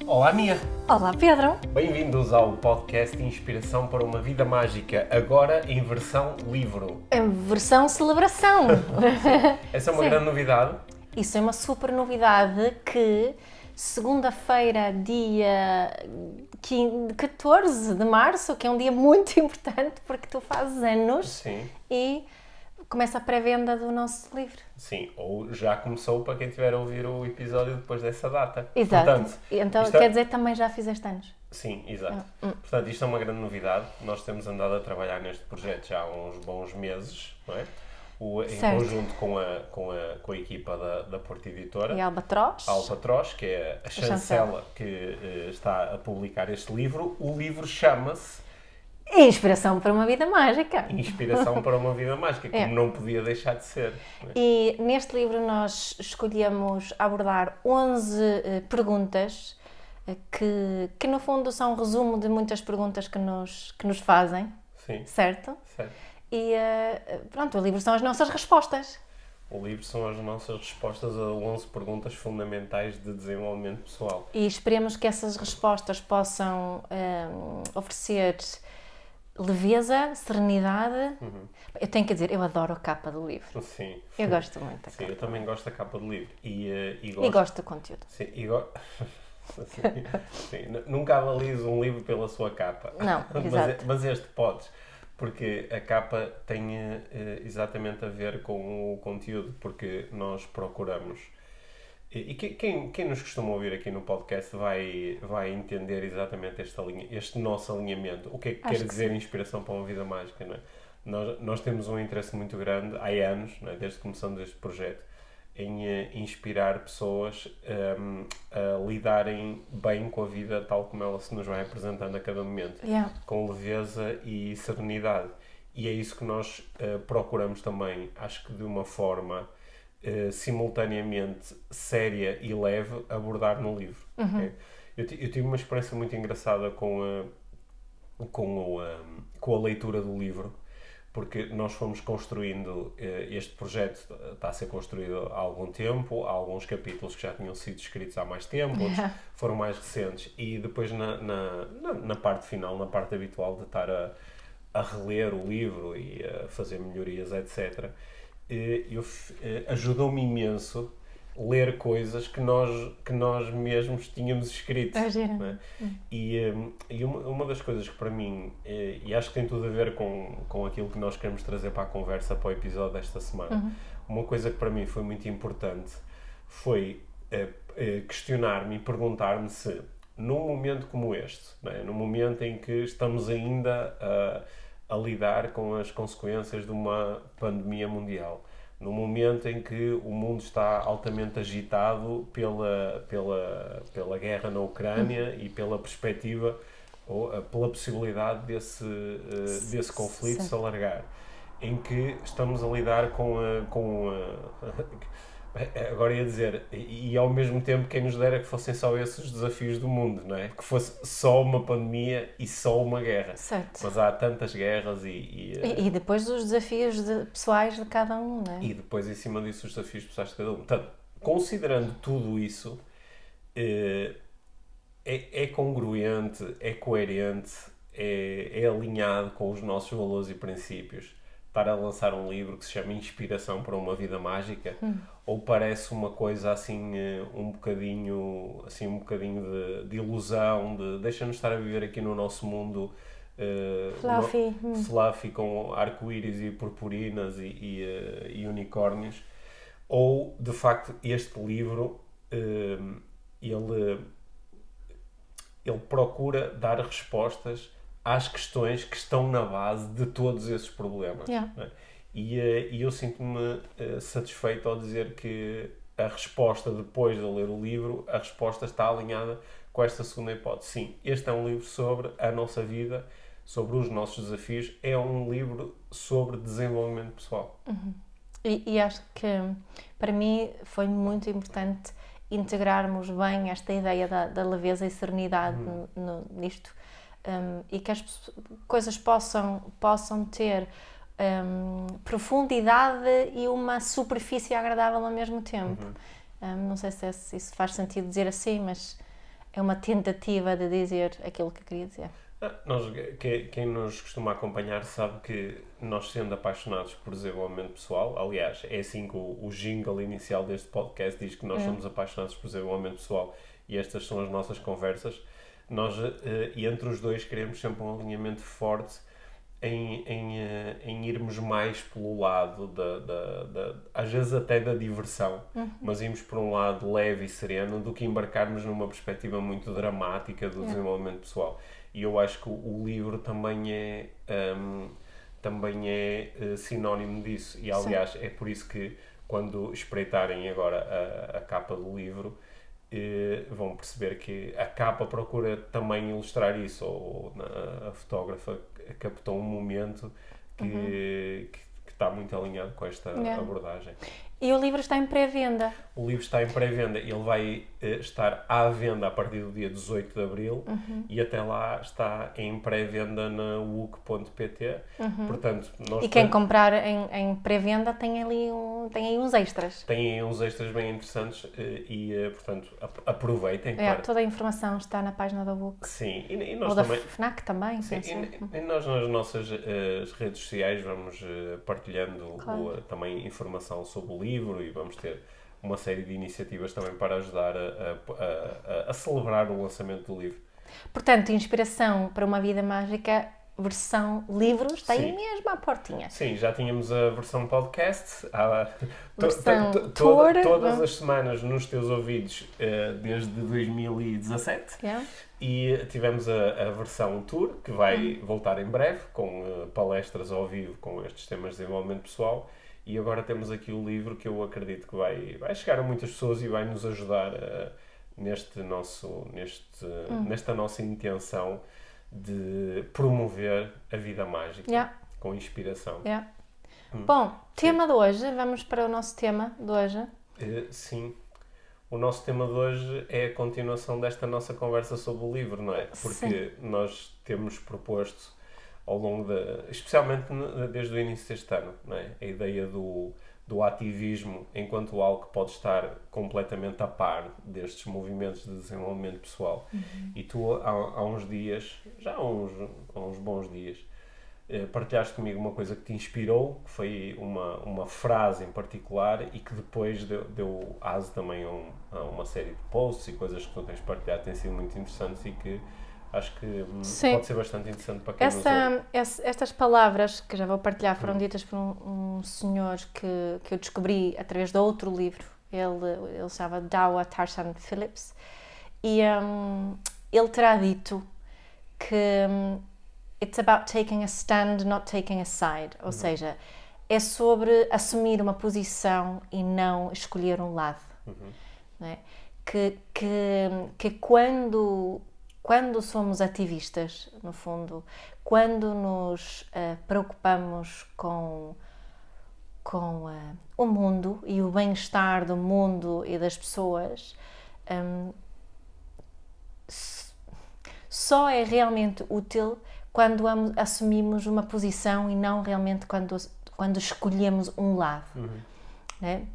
Olá, Mia! Olá, Pedro! Bem-vindos ao podcast Inspiração para uma Vida Mágica, agora em versão livro. Em versão celebração! Essa é uma grande novidade. Isso é uma super novidade que segunda-feira, dia 14 de março, que é um dia muito importante porque tu fazes anos. Sim. E começa a pré-venda do nosso livro. Sim, ou já começou para quem estiver a ouvir o episódio depois dessa data. Exato. Portanto, Então quer dizer que também já fizeste anos. Sim, exato. Portanto, isto é uma grande novidade. Nós temos andado a trabalhar neste projeto já há uns bons meses, não é? Em Certo. conjunto com a equipa da Porta Editora. E Albatroz. Albatroz, que é a chancela que está a publicar este livro. O livro chama-se Inspiração para uma vida mágica. Inspiração para uma Vida Mágica, como não podia deixar de ser. Não é? E neste livro nós escolhemos abordar 11 perguntas que no fundo são um resumo de muitas perguntas que nos fazem, Sim, certo? certo. E pronto, o livro são as nossas respostas. O livro são as nossas respostas a 11 perguntas fundamentais de desenvolvimento pessoal. E esperemos que essas respostas possam oferecer leveza, serenidade. Eu tenho que dizer, eu adoro a capa do livro. Sim. Eu gosto muito da Sim, capa. eu também gosto da capa do livro. E gosto do conteúdo. Sim, sim, nunca avalizo um livro pela sua capa. Não, exato. Mas este podes, porque a capa tem exatamente a ver com o conteúdo, porque nós procuramos. E quem nos costuma ouvir aqui no podcast vai entender exatamente este nosso alinhamento. O que é que quer dizer inspiração para uma vida mágica, não é? Nós temos um interesse muito grande, há anos, não é? Desde que começamos este projeto, em inspirar pessoas a lidarem bem com a vida tal como ela se nos vai apresentando a cada momento, Yeah. com leveza e serenidade. E é isso que nós procuramos também, acho que de uma forma simultaneamente séria e leve, abordar no livro. Okay? Eu tive uma experiência muito engraçada com a leitura do livro, porque nós fomos construindo, este projeto está a ser construído há algum tempo, há alguns capítulos que já tinham sido escritos há mais tempo, outros foram mais recentes, e depois na parte final, na parte habitual de estar a reler o livro e a fazer melhorias, etc., ajudou-me imenso ler coisas que nós mesmos tínhamos escrito. Não é? E uma das coisas que para mim, e acho que tem tudo a ver com aquilo que nós queremos trazer para a conversa, para o episódio desta semana, uma coisa que para mim foi muito importante foi questionar-me e perguntar-me se, num momento como este, não é? Num momento em que estamos ainda a lidar com as consequências de uma pandemia mundial, no momento em que o mundo está altamente agitado pela guerra na Ucrânia e pela perspectiva ou pela possibilidade desse conflito se alargar, em que estamos a lidar agora ia dizer, e ao mesmo tempo quem nos dera que fossem só esses os desafios do mundo, não é? Que fosse só uma pandemia e só uma guerra. Certo. Mas há tantas guerras E depois os desafios pessoais de cada um, não é? E depois em cima disso os desafios pessoais de cada um. Portanto, considerando tudo isso, é congruente, é coerente, é alinhado com os nossos valores e princípios estar a lançar um livro que se chama Inspiração para uma Vida Mágica, ou parece uma coisa assim um bocadinho de ilusão, de deixa-nos estar a viver aqui no nosso mundo fluffy com arco-íris e purpurinas e unicórnios, ou de facto este livro ele procura dar respostas às questões que estão na base de todos esses problemas. Yeah. Não é? E eu sinto-me satisfeito ao dizer que a resposta, depois de ler o livro, a resposta está alinhada com esta segunda hipótese. Sim, este é um livro sobre a nossa vida, sobre os nossos desafios, é um livro sobre desenvolvimento pessoal. E acho que para mim foi muito importante integrarmos bem esta ideia da leveza e serenidade nisto, e que as coisas possam ter profundidade e uma superfície agradável ao mesmo tempo. Não sei se isso faz sentido dizer assim, mas é uma tentativa de dizer aquilo que eu queria dizer. Quem nos costuma acompanhar sabe que nós, sendo apaixonados por desenvolvimento pessoal, aliás, é assim que o jingle inicial deste podcast diz que nós somos apaixonados por desenvolvimento pessoal e estas são as nossas conversas, nós, e entre os dois, queremos sempre um alinhamento forte em irmos mais pelo lado às vezes até da diversão, mas irmos por um lado leve e sereno do que embarcarmos numa perspectiva muito dramática do desenvolvimento pessoal. E eu acho que o livro também é sinónimo disso. E, aliás, é por isso que, quando espreitarem agora a capa do livro, vão perceber que a capa procura também ilustrar isso. Ou a fotógrafa captou um momento que está muito alinhado com esta abordagem. E o livro está em pré-venda? O livro está em pré-venda. Ele vai estar à venda a partir do dia 18 de Abril e até lá está em pré-venda na wook.pt. Portanto, quem comprar em pré-venda tem aí uns extras. Tem aí uns extras bem interessantes portanto, aproveitem. Toda a informação está na página da Wook. Sim. E nós ou também, da FNAC também. Sim, e nós nas nossas redes sociais vamos partilhando também informação sobre o livro e vamos ter uma série de iniciativas também para ajudar a celebrar o lançamento do livro. Portanto, inspiração para uma vida mágica, versão livro, está aí mesmo à portinha. Sim, já tínhamos a versão podcast, versão tour, todas as semanas nos teus ouvidos desde 2017. E tivemos a versão tour, que vai voltar em breve, com palestras ao vivo com estes temas de desenvolvimento pessoal. E agora temos aqui o livro que eu acredito que vai chegar a muitas pessoas e vai nos ajudar nesta nossa intenção de promover a vida mágica com inspiração. Bom, tema de hoje, vamos para o nosso tema de hoje. Sim, o nosso tema de hoje é a continuação desta nossa conversa sobre o livro, não é? Porque nós temos proposto ao longo especialmente desde o início deste ano, não é? A ideia do ativismo enquanto algo que pode estar completamente a par destes movimentos de desenvolvimento pessoal. E tu, há uns dias, já há uns bons dias, partilhaste comigo uma coisa que te inspirou, que foi uma frase em particular e que depois deu aso também a uma série de posts e coisas que tu tens partilhado, têm sido muito interessantes e que acho que pode ser bastante interessante para quem nos ouve. Estas palavras que já vou partilhar foram ditas por um senhor que eu descobri através de outro livro. Ele se chama Dawa Tarshan Phillips e ele terá dito que it's about taking a stand, not taking a side. Ou seja, é sobre assumir uma posição e não escolher um lado. Não é? Que quando somos ativistas, no fundo, quando nos preocupamos com o mundo e o bem-estar do mundo e das pessoas, só é realmente útil quando assumimos uma posição e não realmente quando escolhemos um lado. Né?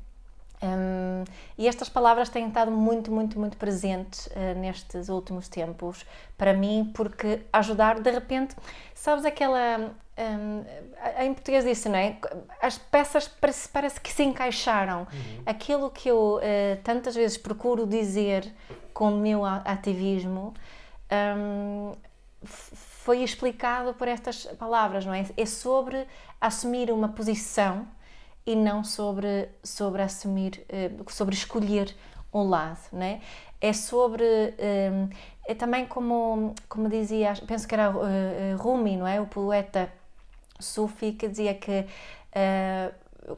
E estas palavras têm estado muito, muito, muito presentes nestes últimos tempos para mim, porque ajudar, de repente, sabes aquela... em português disse, não é? As peças parece que se encaixaram. Aquilo que eu tantas vezes procuro dizer com o meu ativismo foi explicado por estas palavras, não é? É sobre assumir uma posição e não sobre escolher um lado, né? É sobre, é também como dizia, penso que era Rumi, não é? O poeta sufi, que dizia que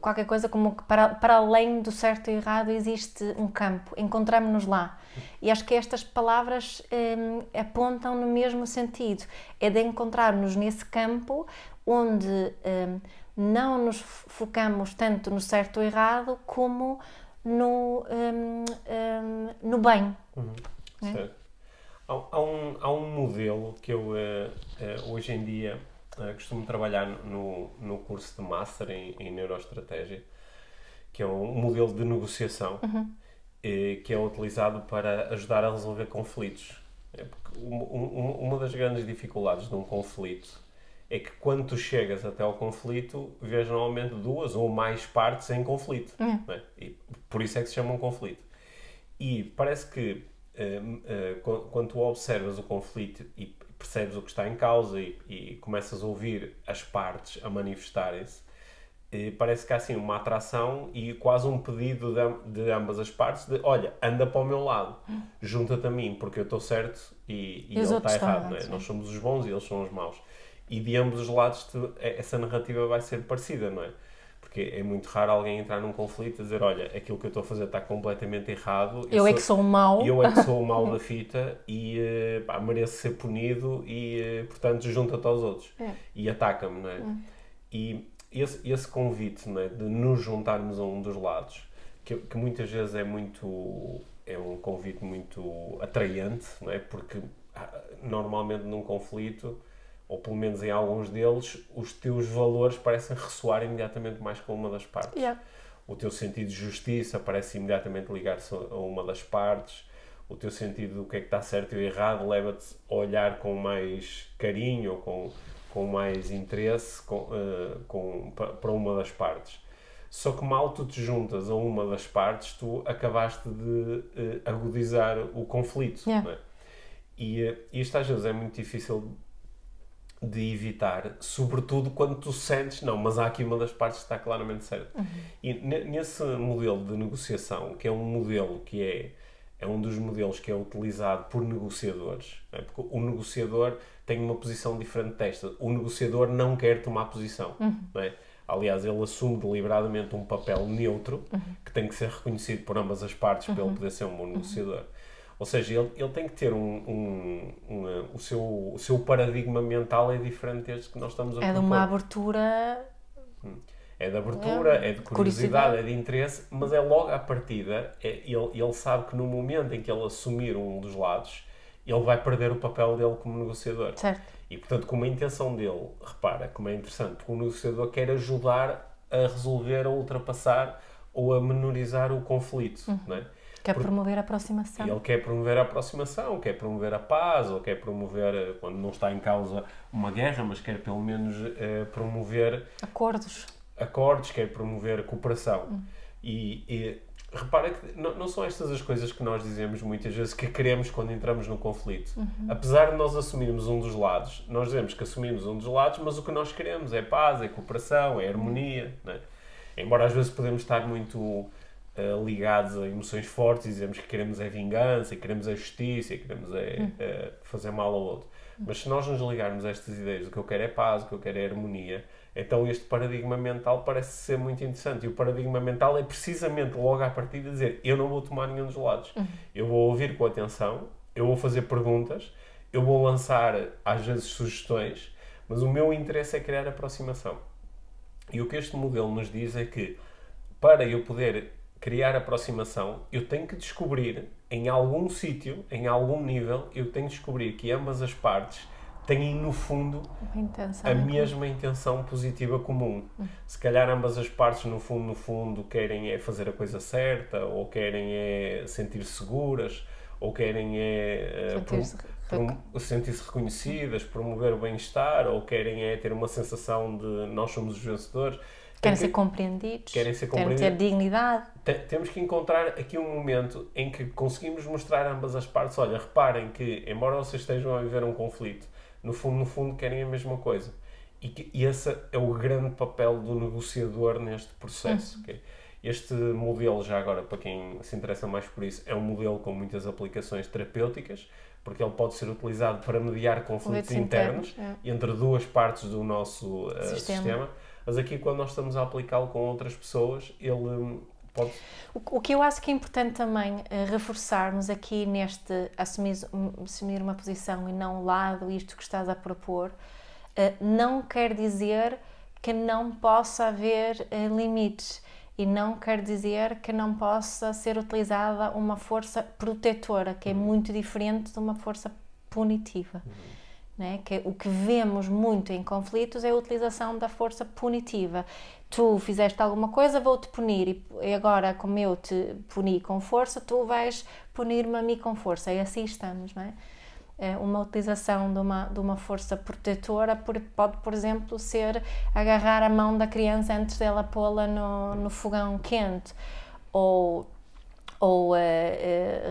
qualquer coisa como que para além do certo e errado existe um campo, encontramos-nos lá. E acho que estas palavras apontam no mesmo sentido, é de encontrar-nos nesse campo onde não nos focamos tanto no certo ou errado como no bem. Certo. Há um modelo que eu hoje em dia costumo trabalhar no curso de Master em Neuroestratégia, que é um modelo de negociação que é utilizado para ajudar a resolver conflitos. Porque uma das grandes dificuldades de um conflito é que quando tu chegas até ao conflito, vês normalmente 2 ou mais partes em conflito. Não é? E por isso é que se chama um conflito. E parece que quando tu observas o conflito e percebes o que está em causa e começas a ouvir as partes a manifestarem-se, parece que há assim uma atração e quase um pedido de ambas as partes de, olha, anda para o meu lado, junta-te a mim porque eu estou certo e ele está errado. Não é? Nós somos os bons e eles são os maus. E de ambos os lados essa narrativa vai ser parecida, não é? Porque é muito raro alguém entrar num conflito e dizer, olha, aquilo que eu estou a fazer está completamente errado. Eu é que sou o mau. Eu é que sou o mau da fita e mereço ser punido e, portanto, junta-te aos outros. E ataca-me, não é? E esse convite, não é, de nos juntarmos a um dos lados, que muitas vezes é um convite muito atraente, não é? Porque normalmente num conflito, ou pelo menos em alguns deles, os teus valores parecem ressoar imediatamente mais com uma das partes. O teu sentido de justiça parece imediatamente ligar-se a uma das partes. O teu sentido do que é que está certo e errado leva-te a olhar com mais carinho ou com mais interesse para uma das partes. Só que mal tu te juntas a uma das partes, tu acabaste de agudizar o conflito. Não é? E isto às vezes é muito difícil de evitar, sobretudo quando tu sentes, não, mas há aqui uma das partes que está claramente certa. E nesse modelo de negociação, que é um modelo que é um dos modelos que é utilizado por negociadores, não é? Porque o negociador tem uma posição diferente desta. O negociador não quer tomar posição. Não é? Aliás, ele assume deliberadamente um papel neutro que tem que ser reconhecido por ambas as partes para ele poder ser um bom negociador. Ou seja, ele tem que ter o seu paradigma mental é diferente deste que nós estamos a propor. É de uma abertura... É de abertura, é de curiosidade, é de interesse, mas é logo à partida, ele sabe que no momento em que ele assumir um dos lados, ele vai perder o papel dele como negociador. Certo. E, portanto, como a intenção dele, repara, como é interessante, porque o negociador quer ajudar a resolver, a ultrapassar ou a menorizar o conflito, não é? Quer promover a aproximação. Ele quer promover a aproximação, quer promover a paz, ou quer promover, quando não está em causa uma guerra, mas quer pelo menos promover... Acordos, quer promover cooperação. E repara que não são estas as coisas que nós dizemos muitas vezes que queremos quando entramos no conflito. Apesar de nós assumirmos um dos lados, nós dizemos que assumimos um dos lados, mas o que nós queremos é paz, é cooperação, é harmonia. Não é? Embora às vezes podemos estar muito ligados a emoções fortes e dizemos que queremos é vingança, e queremos é justiça, e queremos fazer mal ao outro. Mas se nós nos ligarmos a estas ideias, o que eu quero é paz, o que eu quero é harmonia, então este paradigma mental parece ser muito interessante. E o paradigma mental é precisamente logo à partida dizer, eu não vou tomar nenhum dos lados. Eu vou ouvir com atenção, eu vou fazer perguntas, eu vou lançar às vezes sugestões, mas o meu interesse é criar aproximação. E o que este modelo nos diz é que para eu poder criar aproximação, eu tenho que descobrir em algum sítio, em algum nível, eu tenho que descobrir que ambas as partes têm no fundo a mesma intenção positiva comum. Se calhar ambas as partes no fundo querem é fazer a coisa certa, ou querem é sentir-se seguras, ou querem é sentir-se reconhecidas, promover o bem-estar, ou querem é ter uma sensação de nós somos os vencedores. Querem ser compreendidos, querem ter dignidade. Temos que encontrar aqui um momento em que conseguimos mostrar a ambas as partes, olha, reparem que, embora vocês estejam a viver um conflito, no fundo querem a mesma coisa. E esse é o grande papel do negociador neste processo. Okay? Este modelo, já agora, para quem se interessa mais por isso, é um modelo com muitas aplicações terapêuticas, porque ele pode ser utilizado para mediar conflitos internos entre duas partes do nosso sistema. Mas aqui, quando nós estamos a aplicá-lo com outras pessoas, ele pode... O que eu acho que é importante também reforçarmos aqui neste assumir uma posição e não um lado, isto que estás a propor, não quer dizer que não possa haver limites e não quer dizer que não possa ser utilizada uma força protetora, que é muito diferente de uma força punitiva. né? Que o que vemos muito em conflitos é a utilização da força punitiva. Tu fizeste alguma coisa, vou-te punir, e agora, como eu te puni com força, tu vais punir-me a mim com força, e assim estamos, não é? Uma utilização de uma força protetora pode, por exemplo, ser agarrar a mão da criança antes dela pô-la no fogão quente, ou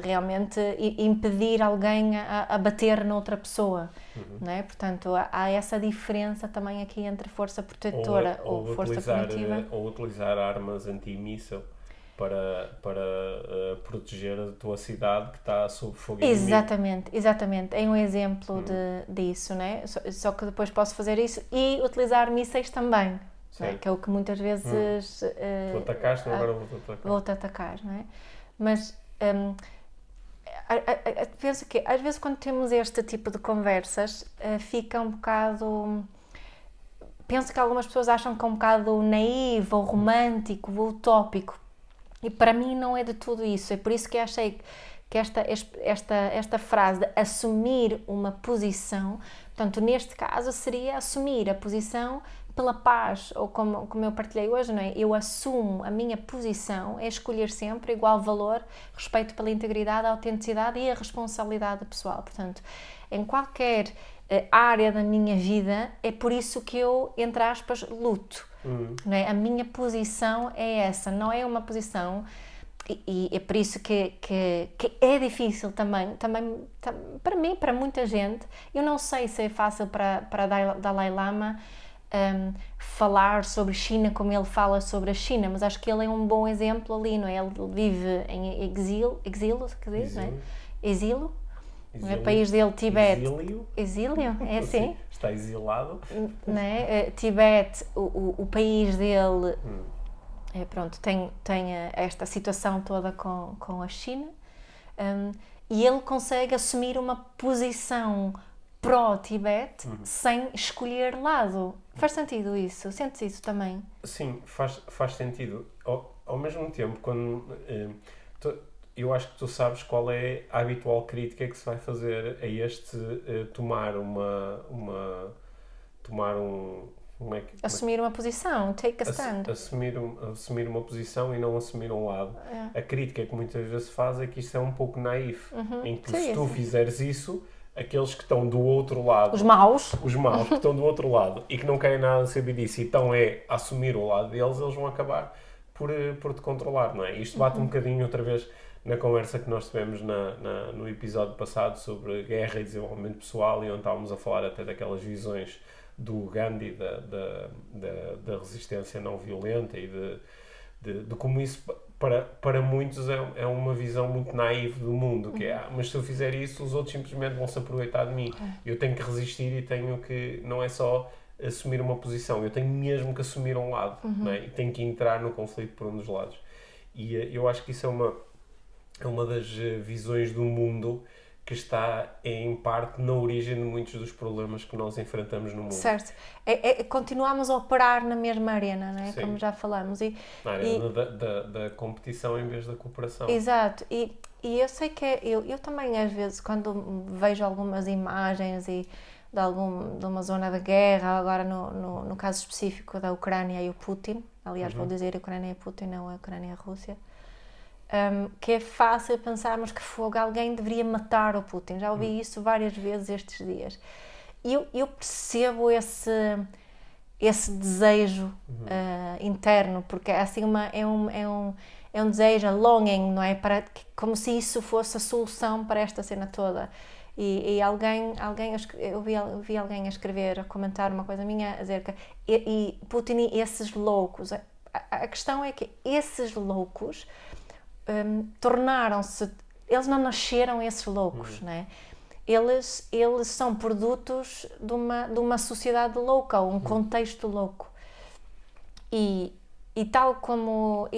realmente impedir alguém a bater noutra pessoa, não é? Portanto, há essa diferença também aqui entre força protetora ou força punitiva. Ou utilizar armas anti-míssil para proteger a tua cidade que está sob fogo inimigo. Exatamente. É um exemplo disso, né? Só que depois posso fazer isso e utilizar mísseis também, né? Que é o que muitas vezes... Tu atacaste, agora vou-te atacar. Vou-te atacar, não é? Mas penso que às vezes quando temos este tipo de conversas fica um bocado... Penso que algumas pessoas acham que é um bocado naivo, ou romântico, ou utópico. E para mim não é de tudo isso. É por isso que achei que esta frase de assumir uma posição, portanto, neste caso seria assumir a posição pela paz, ou como eu partilhei hoje, não é? Eu assumo a minha posição, é escolher sempre igual valor, respeito pela integridade, a autenticidade e a responsabilidade pessoal. Portanto, em qualquer área da minha vida, é por isso que eu, entre aspas, luto. Não é? A minha posição é essa, não é uma posição, e é por isso que é difícil também para mim, para muita gente. Eu não sei se é fácil para Dalai Lama falar sobre China como ele fala sobre a China, mas acho que ele é um bom exemplo ali, não é? Ele vive em exílio, que diz, não é? Exílio. Não é? O país dele, Tibete. Exílio? É assim? Está exilado. Não é? Tibete, o país dele, pronto, tem esta situação toda com a China, e ele consegue assumir uma posição pró-Tibete sem escolher lado. Faz sentido isso? Sentes isso também? Sim, faz sentido. Ao mesmo tempo, quando... eu acho que tu sabes qual é a habitual crítica que se vai fazer a este tomar assumir uma posição, take a stand. Assumir uma posição e não assumir um lado. A crítica que muitas vezes se faz é que isto é um pouco naif, em que se tu fizeres isso, aqueles que estão do outro lado, os maus que estão do outro lado e que não querem nada saber disso, e então assumir o lado deles, eles vão acabar por te controlar, não é? Isto bate um bocadinho outra vez na conversa que nós tivemos no episódio passado sobre guerra e desenvolvimento pessoal, e onde estávamos a falar até daquelas visões do Gandhi, da resistência não violenta, e de como isso para muitos é uma visão muito naiva do mundo, que é, mas se eu fizer isso, os outros simplesmente vão se aproveitar de mim. Eu tenho que resistir e tenho que, não é só assumir uma posição, eu tenho mesmo que assumir um lado, não é? E tenho que entrar no conflito por um dos lados. E eu acho que isso é uma das visões do mundo que está, em parte, na origem de muitos dos problemas que nós enfrentamos no mundo. Certo. Continuamos a operar na mesma arena, não é? Sim. Como já falamos. Na arena da competição em vez da cooperação. Exato. E eu sei que eu também, às vezes, quando vejo algumas imagens de uma zona de guerra, agora no caso específico da Ucrânia e o Putin, aliás, vou dizer a Ucrânia e a Putin, não a Ucrânia e a Rússia, que é fácil pensarmos que alguém deveria matar o Putin. Já ouvi isso várias vezes estes dias. E eu percebo esse desejo interno, porque assim é um desejo, longing, não é? Como se isso fosse a solução para esta cena toda. E eu vi alguém a escrever, a comentar uma coisa minha, a dizer que e Putin e esses loucos. A questão é que esses loucos tornaram-se, eles não nasceram esses loucos, não é? Eles são produtos de uma sociedade louca, ou um contexto louco. E tal como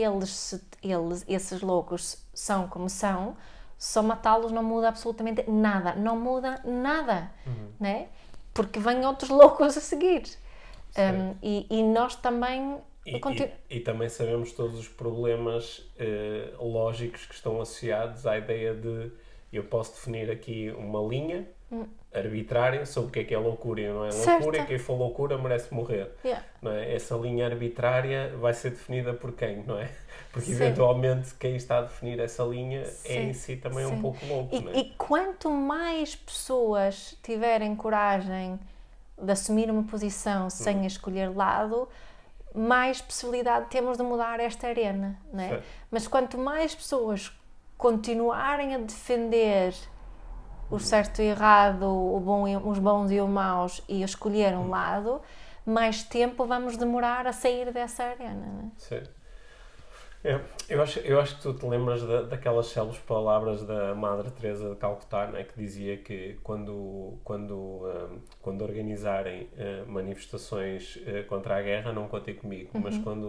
esses loucos são como são, só matá-los não muda absolutamente nada. Não muda nada, né? Porque vêm outros loucos a seguir. E nós também... E também sabemos todos os problemas lógicos que estão associados à ideia de eu posso definir aqui uma linha arbitrária sobre o que é loucura e não é loucura, e quem for loucura merece morrer. Não é? Essa linha arbitrária vai ser definida por quem, não é? Porque eventualmente quem está a definir essa linha é em si também um pouco louco. Não é? E quanto mais pessoas tiverem coragem de assumir uma posição sem escolher lado, mais possibilidade temos de mudar esta arena, não é? Mas quanto mais pessoas continuarem a defender o certo e o errado, os bons e os maus, e a escolher um lado, mais tempo vamos demorar a sair dessa arena, não é? Sim. Eu acho que tu te lembras daquelas célebres palavras da Madre Teresa de Calcutá, né, que dizia que quando organizarem manifestações contra a guerra, não contem comigo, mas quando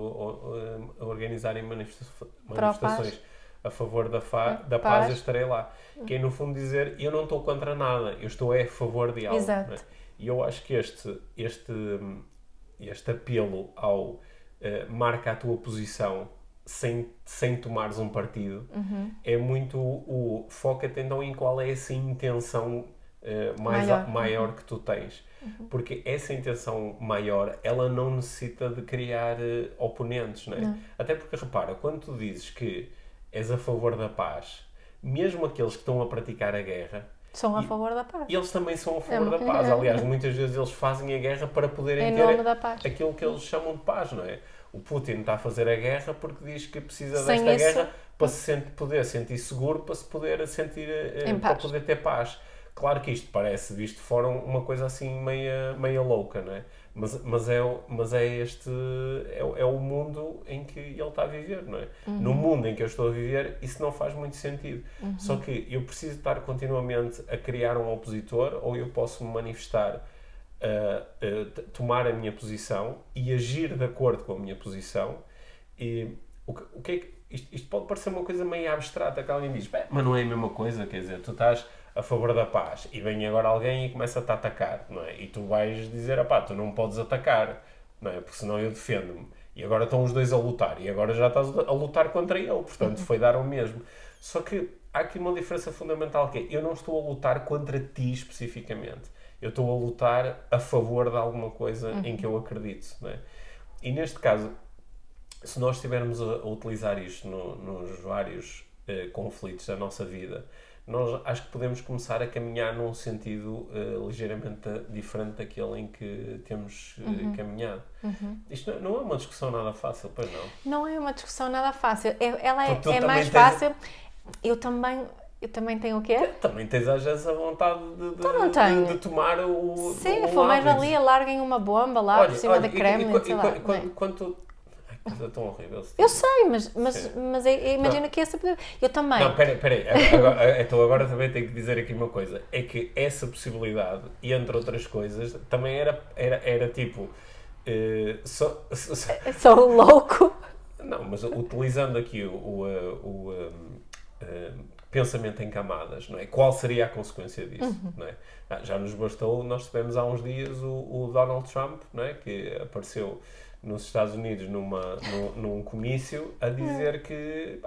organizarem manifestações a favor da paz, eu estarei lá. Que é, no fundo, dizer, eu não estou contra nada, eu estou a favor de algo. Exato. Né? E eu acho que este apelo ao marca a tua posição sem tomares um partido, é muito foca-te então em qual é essa intenção maior que tu tens. Porque essa intenção maior, ela não necessita de criar oponentes, não é? Não. Até porque, repara, quando tu dizes que és a favor da paz, mesmo aqueles que estão a praticar a guerra são a favor da paz. Eles também são a favor da paz. Aliás, muitas vezes eles fazem a guerra para poderem ter aquilo que eles chamam de paz, não é? O Putin está a fazer a guerra porque diz que precisa desta guerra para se poder sentir seguro, para se poder sentir para poder ter paz. Claro que isto parece, visto de fora, uma coisa assim meia louca, não é? Mas é o mundo em que ele está a viver, não é? No mundo em que eu estou a viver, isso não faz muito sentido. Só que eu preciso estar continuamente a criar um opositor, ou eu posso me manifestar, tomar a minha posição e agir de acordo com a minha posição. E o que é que isto pode parecer uma coisa meio abstrata, que alguém diz, mas não é a mesma coisa, quer dizer, tu estás a favor da paz e vem agora alguém e começa-te a atacar, não é? E tu vais dizer, tu não podes atacar, não é? Porque senão eu defendo-me. E agora estão os dois a lutar e agora já estás a lutar contra ele, portanto foi dar o mesmo. Só que há aqui uma diferença fundamental, que é, eu não estou a lutar contra ti especificamente, eu estou a lutar a favor de alguma coisa em que eu acredito, não é? E neste caso, se nós estivermos a utilizar isto nos vários conflitos da nossa vida, nós acho que podemos começar a caminhar num sentido ligeiramente diferente daquele em que temos caminhado. Isto não é uma discussão nada fácil, pois não? Não é uma discussão nada fácil. Ela é mais fácil. Eu também tenho o quê? Também tens às vezes a vontade de tomar o Sim, foi mais valia, larguem uma bomba lá por cima da Kremlin, sei lá. Quando coisa tão horrível. Eu sei, mas imagina que essa... Eu também. Não, peraí. Então agora também tenho que dizer aqui uma coisa. É que essa possibilidade, e entre outras coisas, também era tipo... Sou louco. Não, mas utilizando aqui o pensamento em camadas, não é? Qual seria a consequência disso? Não é? Já nos bastou, nós tivemos há uns dias o Donald Trump, não é? Que apareceu nos Estados Unidos num comício a dizer que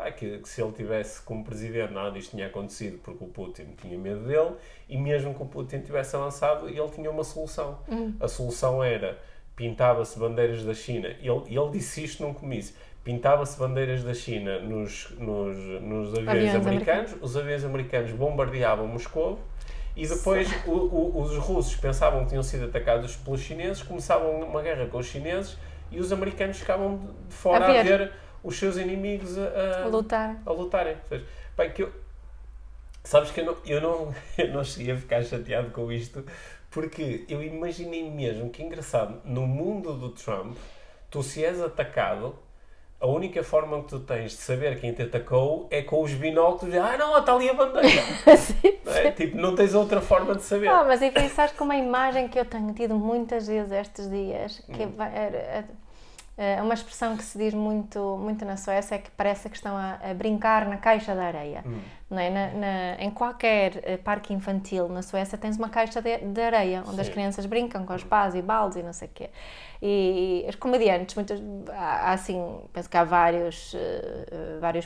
se ele tivesse como presidente, nada disto tinha acontecido porque o Putin tinha medo dele, e mesmo que o Putin tivesse avançado, ele tinha uma solução. A solução era, pintava-se bandeiras da China, ele disse isto num comício, pintava-se bandeiras da China nos aviões americanos, os aviões americanos bombardeavam Moscou, e depois os russos pensavam que tinham sido atacados pelos chineses, começavam uma guerra com os chineses, e os americanos ficavam de fora a ver os seus inimigos a lutarem. Sabes que eu não cheguei a ficar chateado com isto, porque eu imaginei mesmo que, engraçado, no mundo do Trump, tu, se és atacado, a única forma que tu tens de saber quem te atacou é com os binóculos. Não, está ali a bandeira. Sim. Não é? Tipo, não tens outra forma de saber. Mas enfim, sabes que uma imagem que eu tenho tido muitas vezes estes dias, que uma expressão que se diz muito na Suécia é que parece que estão a brincar na caixa de areia. Não é? Em qualquer parque infantil na Suécia tens uma caixa de areia, onde as crianças brincam com os pás e baldes e não sei o quê. E os comediantes, há assim, penso que há vários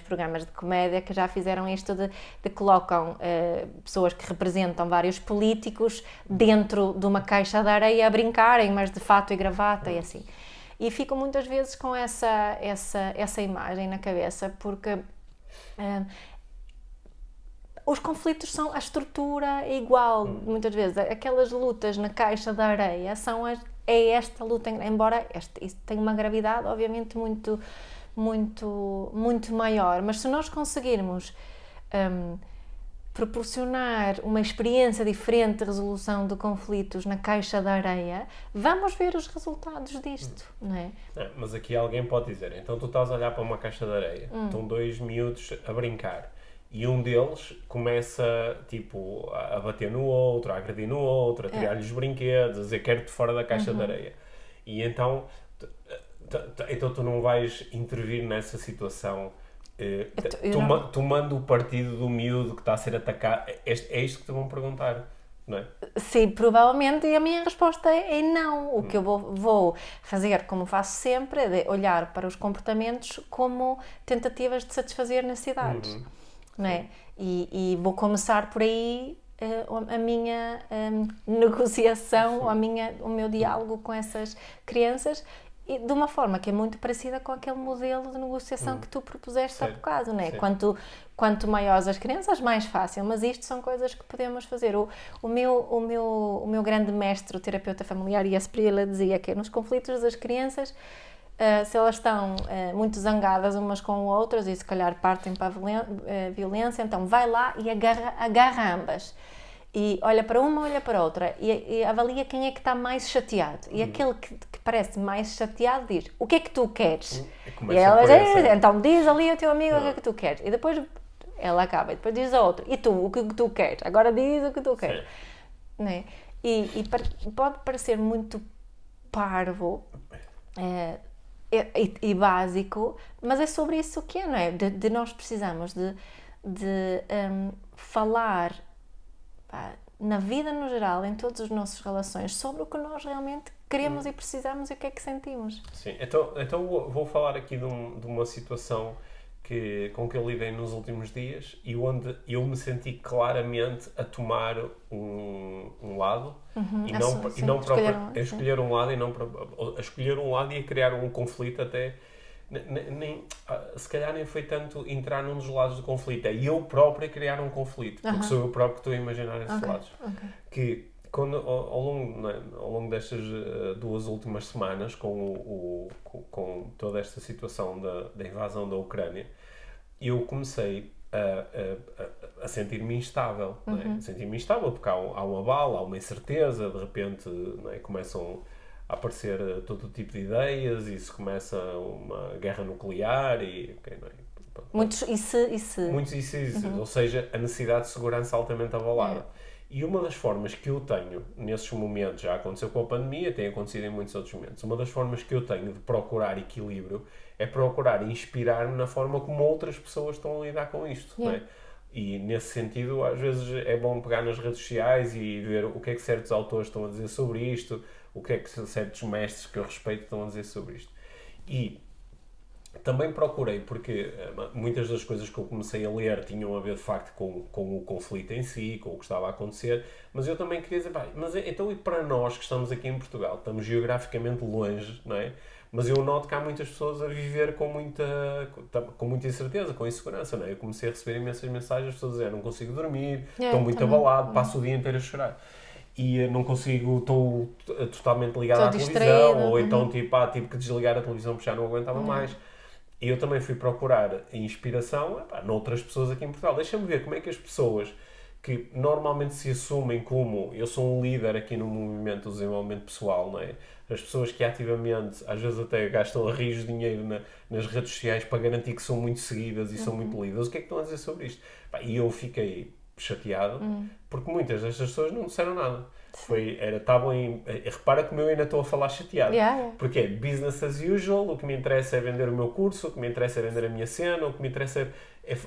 programas de comédia que já fizeram isto de colocam pessoas que representam vários políticos dentro de uma caixa de areia a brincarem, mas de fato e gravata e assim. E ficam muitas vezes com essa imagem na cabeça, porque os conflitos são, a estrutura é igual, muitas vezes. Aquelas lutas na caixa de areia é esta luta, embora isso tenha uma gravidade, obviamente, muito, muito, muito maior. Mas se nós conseguirmos proporcionar uma experiência diferente de resolução de conflitos na caixa de areia, vamos ver os resultados disto, não é? Mas aqui alguém pode dizer, então tu estás a olhar para uma caixa de areia, estão dois miúdos a brincar, e um deles começa, tipo, a bater no outro, a agredir no outro, a tirar-lhe os brinquedos, a dizer quero-te fora da caixa de areia. E então tu não vais intervir nessa situação tomando o partido do miúdo que está a ser atacado. É isto que te vão perguntar, não é? Sim, provavelmente, e a minha resposta é não. O que eu vou fazer, como faço sempre, é de olhar para os comportamentos como tentativas de satisfazer necessidades, não é? E vou começar por aí a minha negociação, o meu diálogo com essas crianças, e de uma forma que é muito parecida com aquele modelo de negociação que tu propuseste há bocado, não é? Quanto maiores as crianças, mais fácil, mas isto são coisas que podemos fazer. O meu grande mestre, o terapeuta familiar, e ele dizia que nos conflitos das crianças, se elas estão muito zangadas umas com outras e se calhar partem para a violência, então vai lá e agarra ambas. E olha para uma, olha para outra e avalia quem é que está mais chateado. E aquele que parece mais chateado diz, o que é que tu queres? E ela diz, então diz ali ao teu amigo o que é que tu queres. E depois ela acaba, e depois diz a outra, e tu, o que tu queres? Agora diz o que tu queres. Não é? E pode parecer muito parvo e básico, mas é sobre isso que é, não é? De nós precisamos de falar na vida no geral, em todas as nossas relações, sobre o que nós realmente queremos e precisamos e o que é que sentimos. Sim, então vou falar aqui de uma situação com que eu lidei nos últimos dias e onde eu me senti claramente a tomar um lado escolher um lado e não a escolher um lado e a criar um conflito até. Se calhar nem foi tanto entrar num dos lados do conflito, é eu próprio a criar um conflito, porque sou eu próprio que estou a imaginar esses lados. Que quando, ao longo destas 2 últimas semanas, com toda esta situação da invasão da Ucrânia, eu comecei a sentir-me instável. Não é? Sentir-me instável porque há um abalo, há uma incerteza, de repente não é? Começam a aparecer todo tipo de ideias e se começa uma guerra nuclear e... Muitos e se. Ou seja, a necessidade de segurança altamente abalada. E uma das formas que eu tenho nesses momentos, já aconteceu com a pandemia, tem acontecido em muitos outros momentos, uma das formas que eu tenho de procurar equilíbrio é procurar inspirar-me na forma como outras pessoas estão a lidar com isto. Não é? E nesse sentido, às vezes é bom pegar nas redes sociais e ver o que é que certos autores estão a dizer sobre isto, o que é que certos mestres que eu respeito estão a dizer sobre isto. E também procurei, porque muitas das coisas que eu comecei a ler tinham a ver de facto com o conflito em si, com o que estava a acontecer, mas eu também queria dizer, mas então e para nós que estamos aqui em Portugal, estamos geograficamente longe, não é? Mas eu noto que há muitas pessoas a viver com muita incerteza, com insegurança, não é? Eu comecei a receber imensas mensagens, as pessoas a dizer, não consigo dormir, estou muito abalado, passo o dia inteiro a chorar. E não consigo, estou totalmente ligado à televisão, ou então tive que desligar a televisão porque já não aguentava mais. E eu também fui procurar inspiração noutras pessoas aqui em Portugal. Deixa-me ver como é que as pessoas que normalmente se assumem como eu sou um líder aqui no movimento do desenvolvimento pessoal, não é? As pessoas que ativamente, às vezes até gastam a rios de dinheiro nas redes sociais para garantir que são muito seguidas e são muito lidas, o que é que estão a dizer sobre isto? E eu fiquei chateado, porque muitas destas pessoas não disseram nada. Repara como eu ainda estou a falar chateado. Porque é business as usual, o que me interessa é vender o meu curso, o que me interessa é vender a minha cena, o que me interessa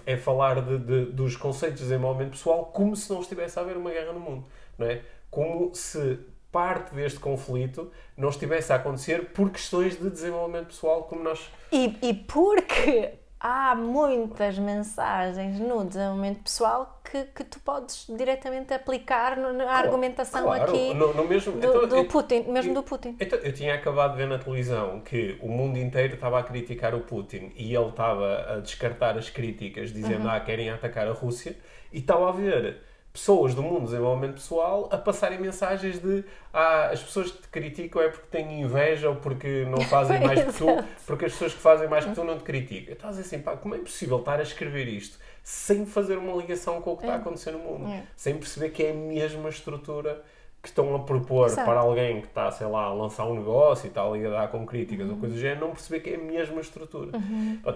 é falar dos conceitos de desenvolvimento pessoal como se não estivesse a haver uma guerra no mundo. Não é? Como se parte deste conflito não estivesse a acontecer por questões de desenvolvimento pessoal, como nós... E porque há muitas mensagens no desenvolvimento pessoal que tu podes diretamente aplicar na argumentação aqui do Putin, mesmo do Putin. Então, eu tinha acabado de ver na televisão que o mundo inteiro estava a criticar o Putin e ele estava a descartar as críticas, dizendo querem atacar a Rússia, e estava a ver pessoas do mundo do desenvolvimento pessoal a passarem mensagens de as pessoas que te criticam é porque têm inveja ou porque não fazem mais que tu, porque as pessoas que fazem mais que tu não te criticam. Estás a dizer assim, como é possível estar a escrever isto sem fazer uma ligação com o que está a acontecer no mundo? Sem perceber que é a mesma estrutura que estão a propor para alguém que está, sei lá, a lançar um negócio e está ali a dar com críticas ou coisa do género, não perceber que é a mesma estrutura.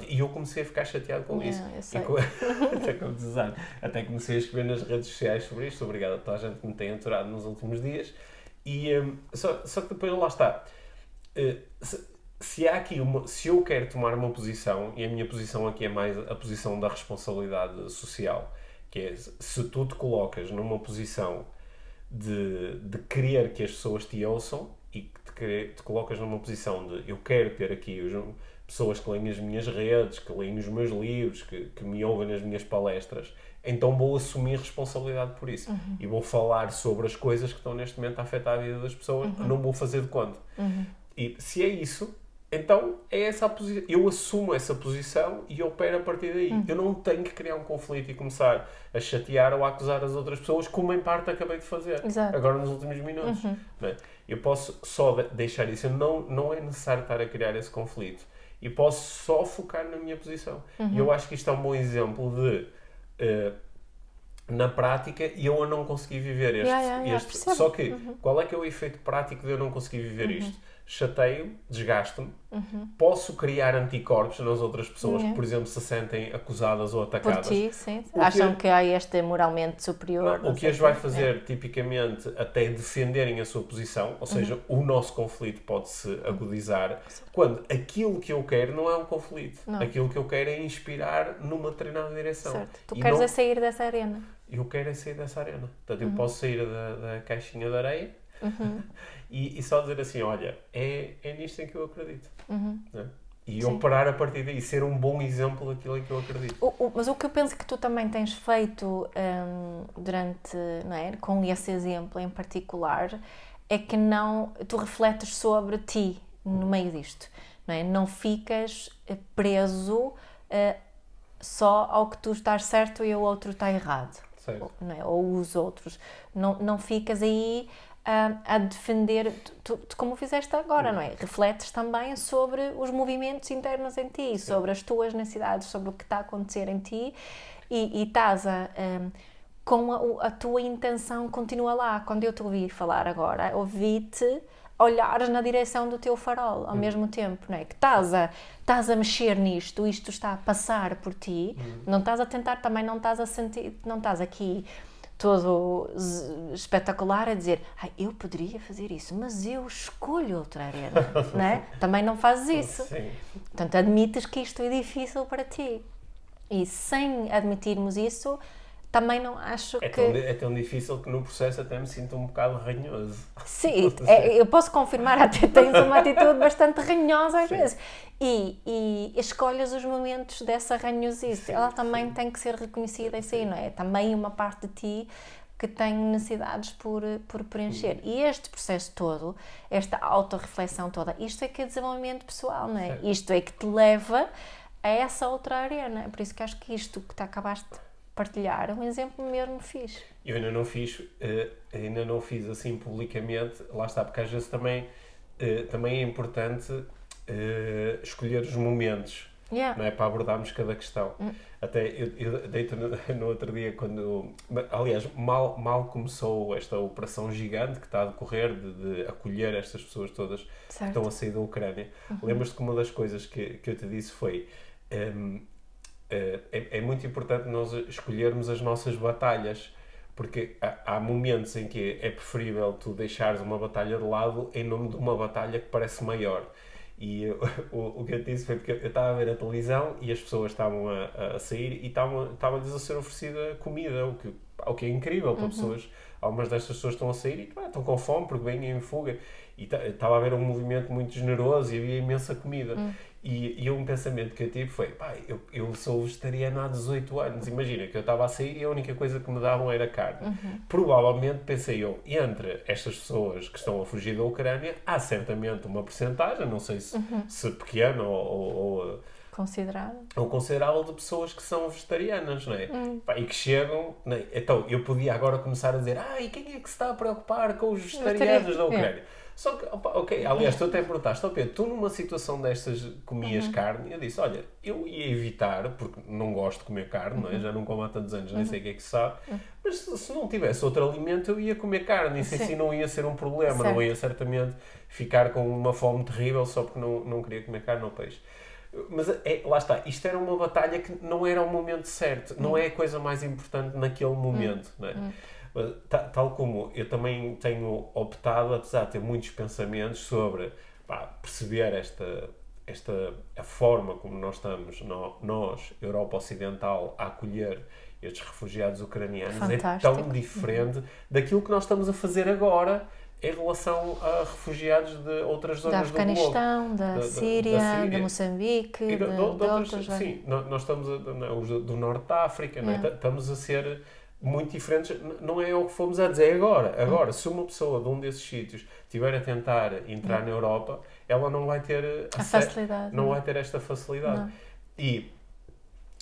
E eu comecei a ficar chateado com isso. Até comecei a escrever nas redes sociais sobre isto. Obrigado a toda a gente que me tem aturado nos últimos dias. Só que depois lá está. Se eu quero tomar uma posição, e a minha posição aqui é mais a posição da responsabilidade social, que é se tu te colocas numa posição de querer que as pessoas te ouçam e que te colocas numa posição de eu quero ter aqui pessoas que leem as minhas redes, que leem os meus livros, que me ouvem nas minhas palestras, então vou assumir responsabilidade por isso. E vou falar sobre as coisas que estão neste momento a afetar a vida das pessoas, não vou fazer de conta. E se é isso, então é essa a posição. Eu assumo essa posição e opero a partir daí. Eu não tenho que criar um conflito e começar a chatear ou a acusar as outras pessoas, como em parte acabei de fazer. Agora nos últimos minutos. Não é? Eu posso só deixar isso. Não é necessário estar a criar esse conflito. E posso só focar na minha posição. E eu acho que isto é um bom exemplo de... na prática, eu não consegui viver este. Só que, qual é que é o efeito prático de eu não conseguir viver isto? Chateio, desgasto-me, posso criar anticorpos nas outras pessoas que, por exemplo, se sentem acusadas ou atacadas. Por ti, sim. Acham que há este moralmente superior. O que as vai fazer, tipicamente, até defenderem a sua posição, ou seja, o nosso conflito pode-se agudizar, quando aquilo que eu quero não é um conflito. Aquilo que eu quero é inspirar numa determinada direção. Certo. Tu queres é sair dessa arena. Eu quero é sair dessa arena. Portanto, eu posso sair da caixinha de areia e só dizer assim, olha, é nisto em que eu acredito. Né? E operar a partir daí, ser um bom exemplo daquilo em que eu acredito. Mas o que eu penso que tu também tens feito durante, não é, com esse exemplo em particular, é que tu refletes sobre ti no meio disto. Não é? Não ficas preso só ao que tu estás certo e o outro está errado. Não é? Ou os outros. Não ficas aí a defender, como fizeste agora, não é? Refletes também sobre os movimentos internos em ti, sobre as tuas necessidades, sobre o que está a acontecer em ti e estás com a tua intenção continua lá. Quando eu te ouvi falar agora, ouvi-te olhares na direção do teu farol ao mesmo tempo, não é? Que estás a mexer nisto, isto está a passar por ti, não estás a tentar, também não estás a sentir, não estás aqui todo espetacular a dizer eu poderia fazer isso, mas eu escolho outra arena, não é? Também não fazes isso. Portanto, admites que isto é difícil para ti. E sem admitirmos isso, também não acho que... É tão difícil que no processo até me sinto um bocado ranhoso. Sim, eu posso confirmar, até tens uma atitude bastante ranhosa às vezes. E escolhas os momentos dessa ranhosice. Ela também tem que ser reconhecida assim, não é? Também uma parte de ti que tem necessidades por preencher. E este processo todo, esta autorreflexão toda, isto é que é desenvolvimento pessoal, não é? Isto é que te leva a essa outra arena. Por isso que acho que isto que tu acabaste de partilhar é um exemplo mesmo fixe. Eu ainda não fiz assim publicamente, lá está, porque às vezes também é importante escolher os momentos, não é, para abordarmos cada questão. Até eu deito no outro dia, aliás, mal começou esta operação gigante que está a decorrer de acolher estas pessoas todas que estão a sair da Ucrânia. Lembras-te que uma das coisas que eu te disse foi é muito importante nós escolhermos as nossas batalhas, porque há momentos em que é preferível tu deixares uma batalha de lado em nome de uma batalha que parece maior. E o que eu disse foi porque eu estava a ver a televisão e as pessoas estavam a sair e estava-lhes a ser oferecida comida, o que é incrível para pessoas. Algumas destas pessoas estão a sair e estão com fome porque vêm em fuga. E estava a haver um movimento muito generoso e havia imensa comida. E um pensamento que eu tive foi, eu sou vegetariano há 18 anos, imagina que eu estava a sair e a única coisa que me davam era carne. Provavelmente, pensei eu, entre estas pessoas que estão a fugir da Ucrânia, há certamente uma percentagem, não sei se pequena ou considerável de pessoas que são vegetarianas, não é? E que chegam, não é? Então, eu podia agora começar a dizer, e quem é que se está a preocupar com os vegetarianos da Ucrânia? Só que, ok, aliás, tu até perguntaste, Pedro, tu numa situação destas comias carne? Eu disse, olha, eu ia evitar, porque não gosto de comer carne, não é? Já não como há tantos anos, nem sei o que é que se sabe, mas se não tivesse outro alimento eu ia comer carne, isso assim não ia ser um problema, não ia certamente ficar com uma fome terrível só porque não queria comer carne ou peixe. Mas lá está, isto era uma batalha que não era o momento certo, não é a coisa mais importante naquele momento, não é? Tal como eu também tenho optado, apesar de ter muitos pensamentos sobre perceber a forma como nós estamos, nós, Europa Ocidental, a acolher estes refugiados ucranianos, fantástico. É tão diferente daquilo que nós estamos a fazer agora em relação a refugiados de outras zonas do globo. Da Afeganistão, da Síria, de Moçambique, de outros. Sim, nós estamos os do Norte da África, não é? Estamos a ser muito diferentes, não é o que fomos a dizer agora. Se uma pessoa de um desses sítios estiver a tentar entrar na Europa, ela não vai ter facilidade, não vai ter esta facilidade. Não. E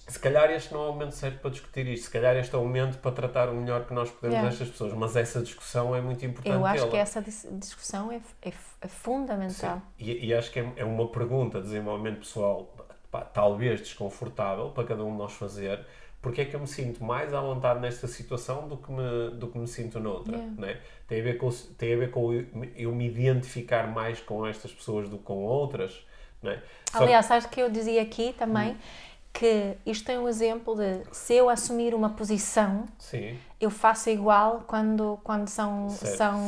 se calhar este não é o momento certo para discutir isto, se calhar este é o momento para tratar o melhor que nós podemos destas pessoas, mas essa discussão é muito importante. Eu acho que essa discussão é fundamental. E acho que é uma pergunta de desenvolvimento pessoal, talvez desconfortável para cada um de nós fazer. Porque é que eu me sinto mais à vontade nesta situação do que me sinto noutra, né? Tem a ver com eu me identificar mais com estas pessoas do que com outras, né? Aliás, acho que eu dizia aqui também que isto é um exemplo de se eu assumir uma posição, eu faço igual quando são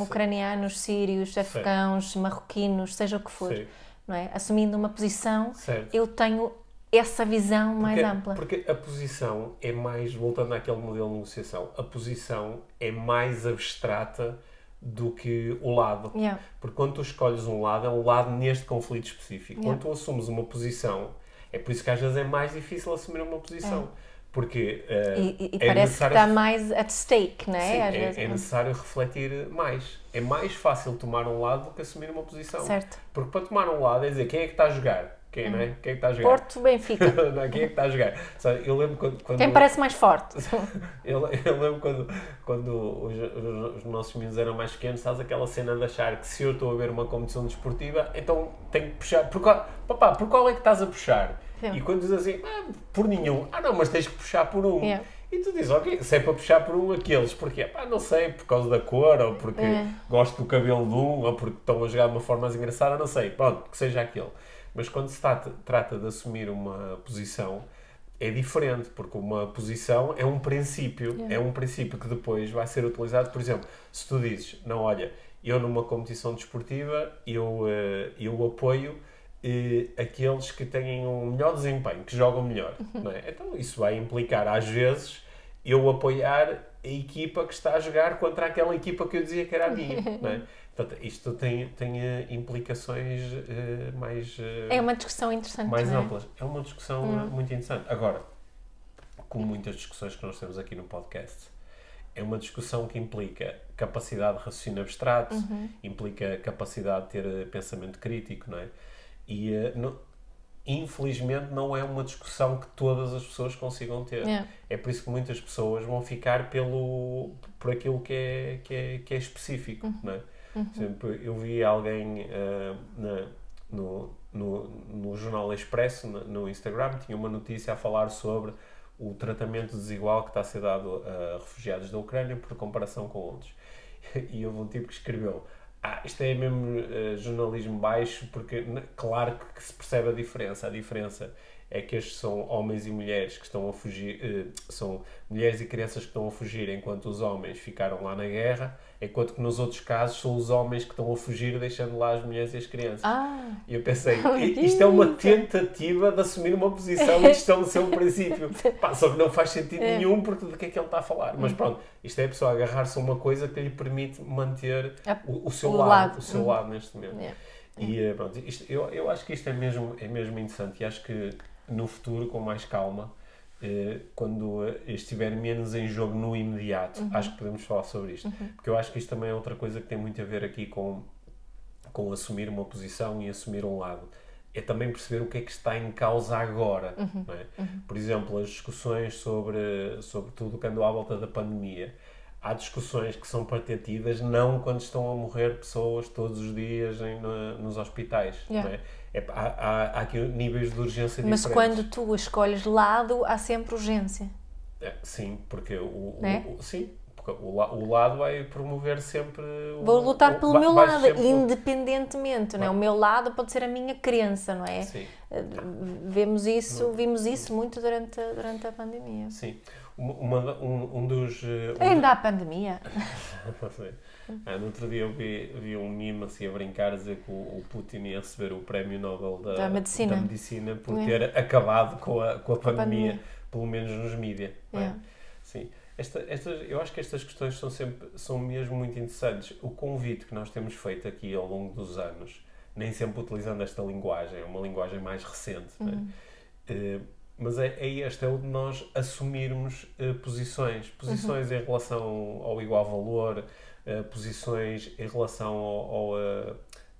ucranianos, sírios, afegãos, marroquinos, seja o que for, não é? Assumindo uma posição, eu tenho essa visão mais ampla. Porque a posição é mais, voltando àquele modelo de negociação, a posição é mais abstrata do que o lado. Porque quando tu escolhes um lado, é um lado neste conflito específico. Quando tu assumes uma posição, é por isso que às vezes é mais difícil assumir uma posição. Porque e parece que está mais at stake, não é? Sim, é necessário refletir mais. É mais fácil tomar um lado do que assumir uma posição. Certo. Porque para tomar um lado é dizer quem é que está a jogar. Quem, não é? Quem é que está a jogar? Porto, Benfica. Não, quem é que está a jogar? Sabe, eu lembro quando quem parece mais forte? eu lembro quando os nossos meninos eram mais pequenos, sabes aquela cena de achar que se eu estou a ver uma competição desportiva, então tenho que puxar. Por qual é que estás a puxar? E quando dizes assim, por nenhum. Não, mas tens que puxar por um. E tu dizes, ok, se é para puxar por um, aqueles. Porquê? Não sei, por causa da cor, ou porque gosto do cabelo de um, ou porque estão a jogar de uma forma mais engraçada, não sei. Pronto, que seja aquele. Mas quando se trata de assumir uma posição, é diferente, porque uma posição é um princípio, que depois vai ser utilizado. Por exemplo, se tu dizes, não, olha, eu numa competição desportiva, eu apoio aqueles que têm um melhor desempenho, que jogam melhor. Não é? Então isso vai implicar, às vezes, eu apoiar a equipa que está a jogar contra aquela equipa que eu dizia que era a minha. Não é? Portanto, isto tem implicações mais... é uma discussão interessante. Mais amplas. É uma discussão muito interessante. Agora, como muitas discussões que nós temos aqui no podcast, é uma discussão que implica capacidade de raciocínio abstrato, implica capacidade de ter pensamento crítico, não é? E, infelizmente, não é uma discussão que todas as pessoas consigam ter. É por isso que muitas pessoas vão ficar por aquilo que é específico, não é? Por exemplo, eu vi alguém no Jornal Expresso, no Instagram, tinha uma notícia a falar sobre o tratamento desigual que está a ser dado a refugiados da Ucrânia por comparação com outros. E houve um tipo que escreveu, isto é mesmo jornalismo baixo, porque claro que se percebe a diferença. A diferença é que estes são homens e mulheres que estão a fugir, são mulheres e crianças que estão a fugir enquanto os homens ficaram lá na guerra, enquanto que nos outros casos são os homens que estão a fugir deixando lá as mulheres e as crianças. E eu pensei, isto é uma tentativa de assumir uma posição e de estabelecer um princípio. Só que não faz sentido nenhum porque de que é que ele está a falar. Mas pronto, isto é a pessoa agarrar-se a uma coisa que lhe permite manter o seu lado neste momento. E pronto, eu acho que isto é mesmo interessante e acho que no futuro, com mais calma, quando estiver menos em jogo no imediato, acho que podemos falar sobre isto. Porque eu acho que isto também é outra coisa que tem muito a ver aqui com assumir uma posição e assumir um lado. É também perceber o que é que está em causa agora. Não é? Por exemplo, as discussões sobre tudo o que andou à volta da pandemia. Há discussões que são para ter tidas não quando estão a morrer pessoas todos os dias nos hospitais. Não é? Há aqui níveis de urgência diferentes. Mas quando tu escolhes lado, há sempre urgência. Sim, porque o lado vai promover sempre... Vou lutar pelo meu lado, independentemente. Não é? O meu lado pode ser a minha crença, não é? Sim. Vimos isso muito durante a pandemia. Sim. Um dos... Ainda há pandemia. No outro dia eu vi um meme assim a brincar, a dizer que o Putin ia receber o Prémio Nobel da Medicina por ter acabado com a pandemia, pelo menos nos mídias. Sim. Eu acho que estas questões são mesmo muito interessantes. O convite que nós temos feito aqui ao longo dos anos, nem sempre utilizando esta linguagem, é uma linguagem mais recente, mas é o de nós assumirmos posições em relação ao igual valor, posições em relação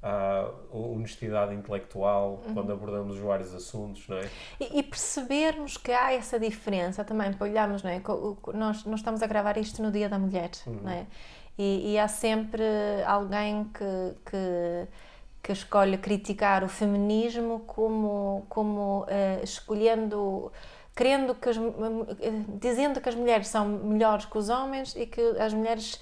à honestidade intelectual, quando abordamos vários assuntos, não é? E percebermos que há essa diferença também, para olharmos, não é? Nós estamos a gravar isto no Dia da Mulher, não é? E há sempre alguém que escolhe criticar o feminismo como escolhendo, dizendo que as mulheres são melhores que os homens e que as mulheres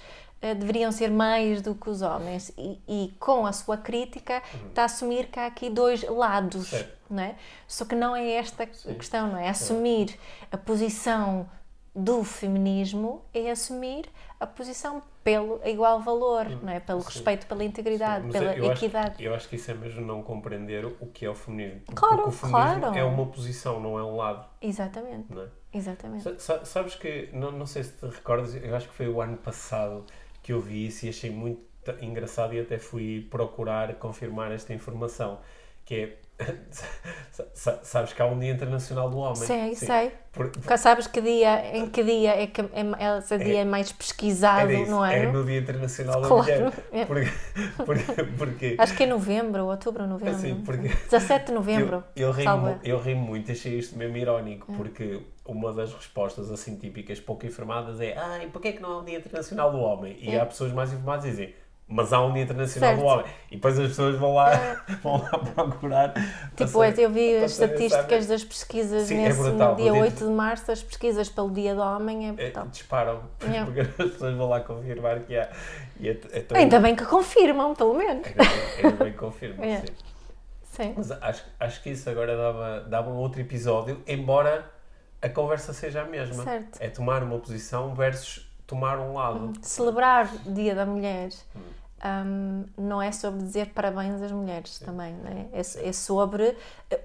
deveriam ser mais do que os homens e com a sua crítica está a assumir que há aqui dois lados, não é? Só que não é esta a questão, não é? Assumir a posição do feminismo é assumir a posição pelo igual valor, não é? Pelo respeito, pela integridade, pela equidade. Eu acho que isso é mesmo não compreender o que é o feminismo. Claro, porque o feminismo é uma posição, não é um lado. Exatamente. Não é? Exatamente. Sabes que, não sei se te recordas, eu acho que foi o ano passado que eu vi isso e achei muito engraçado e até fui procurar confirmar esta informação, que é, sabes que há um Dia Internacional do Homem? Sei. Porque sabes em que dia é que esse dia é mais pesquisado, não é? É no Dia Internacional da Mulher. Porque acho que é novembro, outubro, novembro. Assim, porque 17 de novembro. Eu ri muito, achei isto mesmo irónico, porque uma das respostas assim típicas, pouco informadas, é porquê é que não há um Dia Internacional do Homem? E há pessoas mais informadas que dizem, mas há um Dia Internacional do Homem. E depois as pessoas vão lá procurar. Tipo, eu vi as estatísticas das pesquisas no dia 8 de março, as pesquisas pelo Dia do Homem é brutal. Disparam, porque as pessoas vão lá confirmar que há. Ainda bem que confirmam, pelo menos. Ainda bem que confirmam, sim. Mas acho que isso agora dava um outro episódio, embora a conversa seja a mesma. Certo. É tomar uma posição versus tomar um lado. Celebrar o Dia da Mulher não é sobre dizer parabéns às mulheres também, não é? É sobre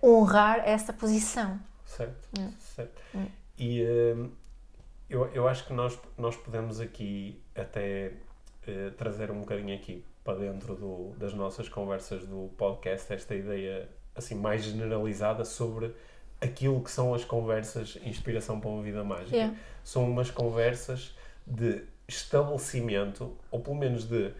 honrar essa posição. Certo. E eu acho que nós podemos aqui até trazer um bocadinho aqui para dentro das nossas conversas do podcast esta ideia assim mais generalizada sobre aquilo que são as conversas Inspiração para uma Vida Mágica. São umas conversas de estabelecimento, ou pelo menos de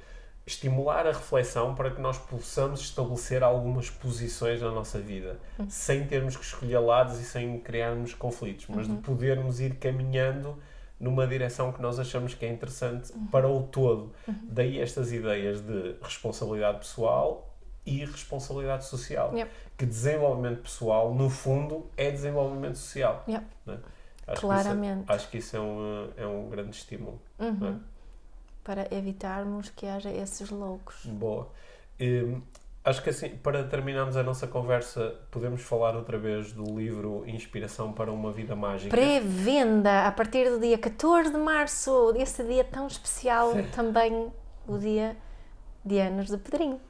estimular a reflexão para que nós possamos estabelecer algumas posições na nossa vida, sem termos que escolher lados e sem criarmos conflitos, mas de podermos ir caminhando numa direção que nós achamos que é interessante para o todo. Daí estas ideias de responsabilidade pessoal e responsabilidade social. Que desenvolvimento pessoal, no fundo, é desenvolvimento social. Não é? Claramente. Acho que isso é um grande estímulo. Não é? para evitarmos que haja esses loucos. Boa. Acho que assim, para terminarmos a nossa conversa, podemos falar outra vez do livro Inspiração para uma Vida Mágica. Pré-venda a partir do dia 14 de março, esse dia tão especial, sim, também o dia de anos de Pedrinho.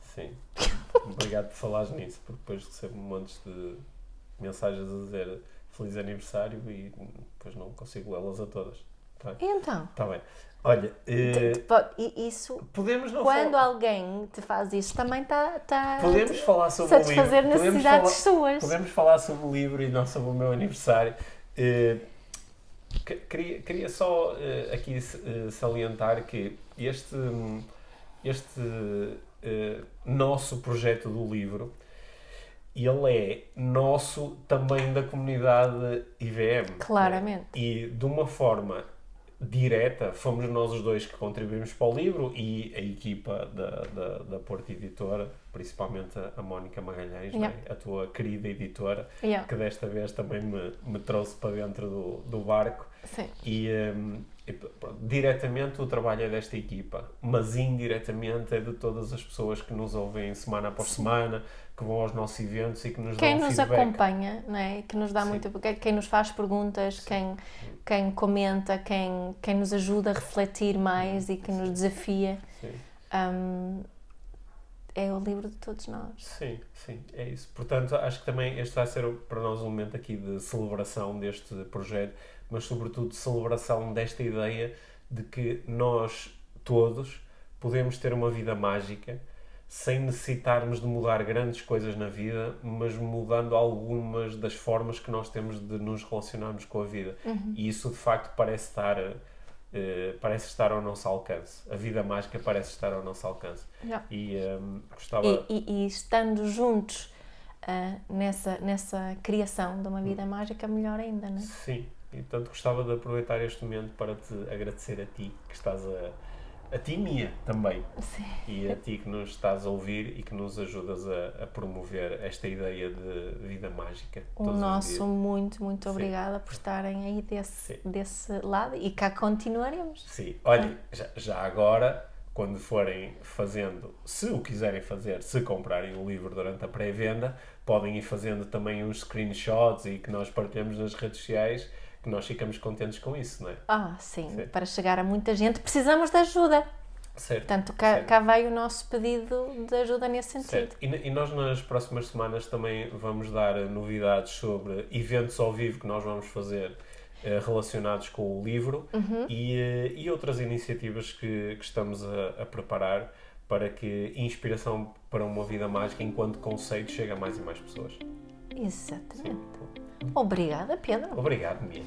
Sim. Obrigado por falares nisso, porque depois recebo montes de mensagens a dizer feliz aniversário e depois não consigo lê-las a todas. Tá? Então? Está bem. Olha, isso, podemos não quando alguém te faz isso, também está podemos falar sobre o livro. Satisfazer necessidades suas. Podemos falar sobre o livro e não sobre o meu aniversário. Queria só aqui salientar que este nosso projeto do livro, ele é nosso também da comunidade IVM. Claramente. E de uma forma direta, fomos nós os dois que contribuímos para o livro e a equipa da Porto Editora, principalmente a Mónica Magalhães, yeah, né? A tua querida editora, yeah, que desta vez também me trouxe para dentro do barco. Sim. E diretamente o trabalho é desta equipa, mas indiretamente é de todas as pessoas que nos ouvem semana após semana, que vão aos nossos eventos e que nos dão feedback. Quem nos acompanha, não é? Que nos dá muito, quem nos faz perguntas, quem comenta, quem nos ajuda a refletir mais e que nos desafia. É o livro de todos nós. Sim, é isso. Portanto, acho que também este vai ser para nós um momento aqui de celebração deste projeto, mas sobretudo de celebração desta ideia de que nós todos podemos ter uma vida mágica sem necessitarmos de mudar grandes coisas na vida, mas mudando algumas das formas que nós temos de nos relacionarmos com a vida. Uhum. E isso de facto parece estar ao nosso alcance. A vida mágica parece estar ao nosso alcance. Yeah. E gostava... E estando juntos nessa criação de uma vida mágica, melhor ainda, não é? Sim. E portanto gostava de aproveitar este momento para te agradecer a ti, que estás a ti, Mia, também. Sim. E a ti que nos estás a ouvir e que nos ajudas a promover esta ideia de vida mágica. O nosso muito obrigada por estarem aí desse lado e cá continuaremos. Sim. Olha, já agora, quando forem fazendo, se o quiserem fazer, se comprarem o livro durante a pré-venda, podem ir fazendo também uns screenshots e que nós partilhamos nas redes sociais, que nós ficamos contentes com isso, não é? Sim. Para chegar a muita gente precisamos de ajuda. Certo. Portanto, cá vai o nosso pedido de ajuda nesse sentido. Certo. E nós nas próximas semanas também vamos dar novidades sobre eventos ao vivo que nós vamos fazer relacionados com o livro. Uhum. E outras iniciativas que estamos a preparar para que Inspiração para uma Vida Mágica enquanto conceito chegue a mais e mais pessoas. Exatamente. Sim. Obrigada, Pedro. Obrigado, Mia.